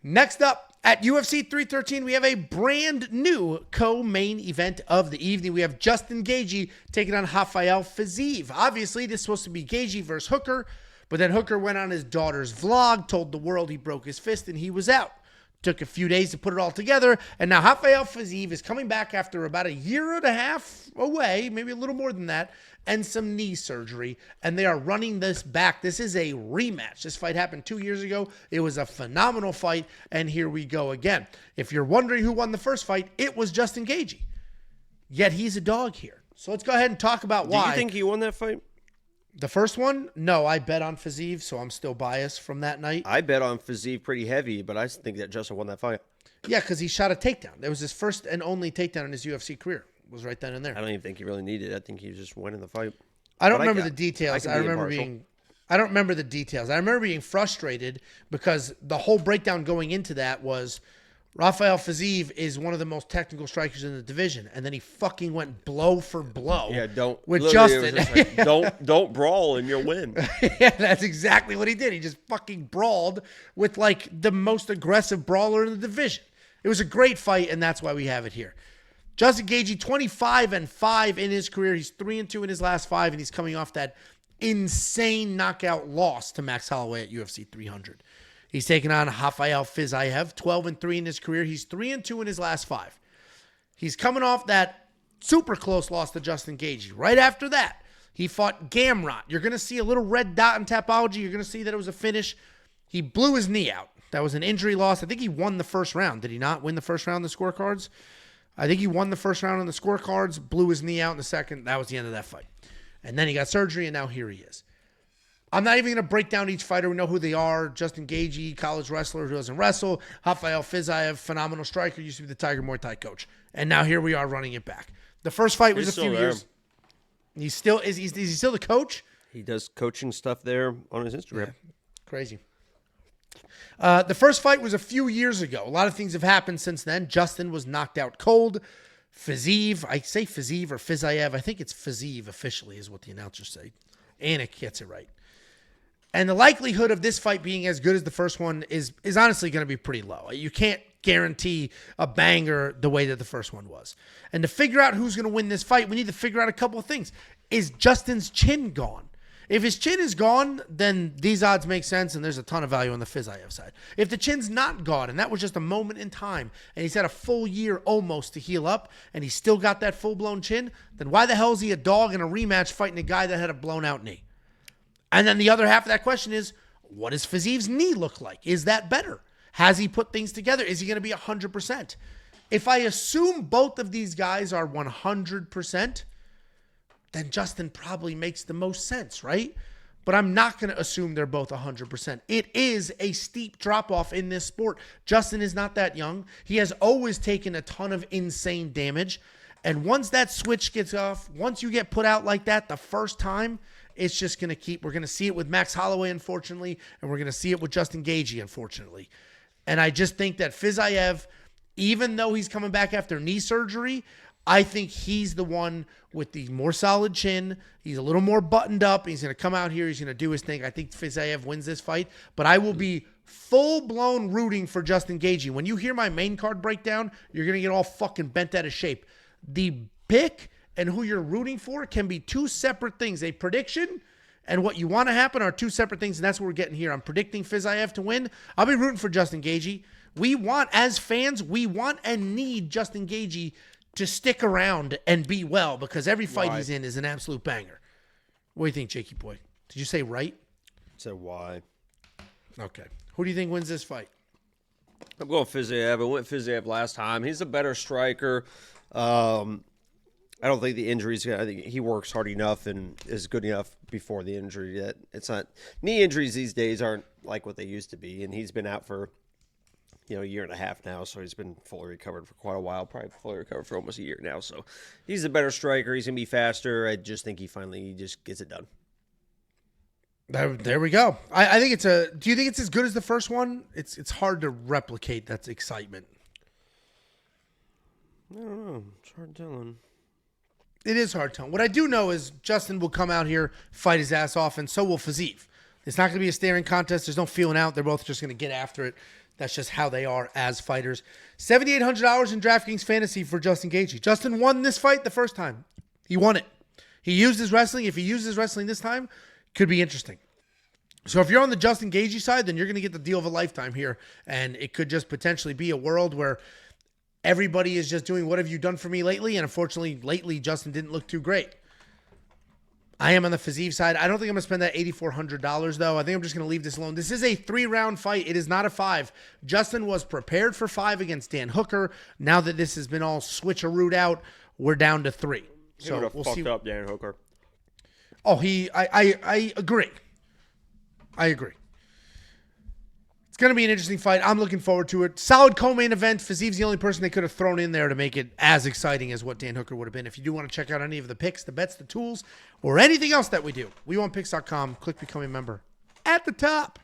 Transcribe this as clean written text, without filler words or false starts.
Next up, at UFC 313, we have a brand new co-main event of the evening. We have Justin Gaethje taking on Rafael Fiziev. Obviously, this is supposed to be Gaethje versus Hooker, but then Hooker went on his daughter's vlog, told the world he broke his fist, and he was out. Took a few days to put it all together, and now Rafael Fiziev is coming back after about a year and a half away, maybe a little more than that, and some knee surgery, and they are running this back. This is a rematch. This fight happened 2 years ago. It was a phenomenal fight, and here we go again. If you're wondering who won the first fight, it was Justin Gaethje. Yet he's a dog here. So let's go ahead and talk about why. Do you think he won that fight? The first one? No, I bet on Fiziev, so I'm still biased from that night. I bet on Fiziev pretty heavy, but I think that Justin won that fight. Yeah, because he shot a takedown. That was his first and only takedown in his UFC career. Was right then and there. I don't even think he really needed it. I think he was just winning the fight. I don't remember the details. I don't remember the details. I remember being frustrated because the whole breakdown going into that was Rafael Fiziev is one of the most technical strikers in the division, and then he fucking went blow for blow. Yeah, with Justin. Like, don't brawl and you'll win. Yeah, that's exactly what he did. He just fucking brawled with like the most aggressive brawler in the division. It was a great fight, and that's why we have it here. Justin Gaethje, 25-5 in his career. He's 3-2 in his last 5, and he's coming off that insane knockout loss to Max Holloway at UFC 300. He's taking on Rafael Fiziev, 12-3 in his career. He's 3-2 in his last 5. He's coming off that super close loss to Justin Gaethje. Right after that, he fought Gamrot. You're going to see a little red dot in Tapology. You're going to see that it was a finish. He blew his knee out. That was an injury loss. I think he won the first round. Did he not win the first round in the scorecards? I think he won the first round on the scorecards, blew his knee out in the second. That was the end of that fight. And then he got surgery, and now here he is. I'm not even going to break down each fighter. We know who they are. Justin Gaethje, college wrestler who doesn't wrestle. Rafael Fiziev, phenomenal striker, used to be the Tiger Muay Thai coach. And now here we are running it back. The first fight was a few years. He's still is he still the coach? He does coaching stuff there on his Instagram. Yeah. Crazy. The first fight was a few years ago. A lot of things have happened since then. Justin was knocked out cold. Fiziev, I say Fiziev or Fiziev. I think it's Fiziev officially is what the announcers say. Anik gets it right. And the likelihood of this fight being as good as the first one is honestly going to be pretty low. You can't guarantee a banger the way that the first one was. And to figure out who's going to win this fight, we need to figure out a couple of things. Is Justin's chin gone? If his chin is gone, then these odds make sense, and there's a ton of value on the Fiziev side. If the chin's not gone, and that was just a moment in time, and he's had a full year almost to heal up, and he's still got that full-blown chin, then why the hell is he a dog in a rematch fighting a guy that had a blown-out knee? And then the other half of that question is, what does Fiziev's knee look like? Is that better? Has he put things together? Is he going to be 100%? If I assume both of these guys are 100%, then Justin probably makes the most sense, right? But I'm not going to assume they're both 100%. It is a steep drop-off in this sport. Justin is not that young. He has always taken a ton of insane damage. And once that switch gets off, once you get put out like that the first time, it's just going to keep. We're going to see it with Max Holloway, unfortunately, and we're going to see it with Justin Gaethje, unfortunately. And I just think that Fiziev, even though he's coming back after knee surgery, I think he's the one with the more solid chin. He's a little more buttoned up. He's going to come out here. He's going to do his thing. I think Fiziev wins this fight, but I will be full-blown rooting for Justin Gaethje. When you hear my main card breakdown, you're going to get all fucking bent out of shape. The pick and who you're rooting for can be two separate things. A prediction and what you want to happen are two separate things, and that's what we're getting here. I'm predicting Fiziev to win. I'll be rooting for Justin Gaethje. We want, as fans, we want and need Justin Gaethje to stick around and be well, because every fight he's in is an absolute banger. What do you think, Jakey boy? Did you say right? I said why. Okay. Who do you think wins this fight? I'm going Fiziev. I went Fiziev last time. He's a better striker. I don't think the injuries. I think he works hard enough and is good enough before the injury. That it's not knee injuries these days aren't like what they used to be, and he's been out for a year and a half now, so he's been fully recovered for quite a while. Probably fully recovered for almost a year now. So he's a better striker. He's gonna be faster. I just think he finally just gets it done. There we go. I think it's a. Do you think it's as good as the first one? It's hard to replicate that excitement. I don't know. It's hard telling. It is hard telling. What I do know is Justin will come out here, fight his ass off, and so will Fiziev. It's not going to be a staring contest. There's no feeling out. They're both just going to get after it. That's just how they are as fighters. $7,800 in DraftKings Fantasy for Justin Gaethje. Justin won this fight the first time. He won it. He used his wrestling. If he uses wrestling this time, could be interesting. So if you're on the Justin Gaethje side, then you're going to get the deal of a lifetime here. And it could just potentially be a world where everybody is just doing, what have you done for me lately? And unfortunately, lately, Justin didn't look too great. I am on the Fiziev side. I don't think I'm going to spend that $8,400, though. I think I'm just going to leave this alone. This is a 3-round fight. It is not a 5. Justin was prepared for 5 against Dan Hooker. Now that this has been all switcherooed out, we're down to 3. So we'll see. Up Dan Hooker. Oh, I agree. I agree. It's going to be an interesting fight. I'm looking forward to it. Solid co-main event. Fiziev's the only person they could have thrown in there to make it as exciting as what Dan Hooker would have been. If you do want to check out any of the picks, the bets, the tools, or anything else that we do, WeWantPicks.com. Click Become a Member at the top.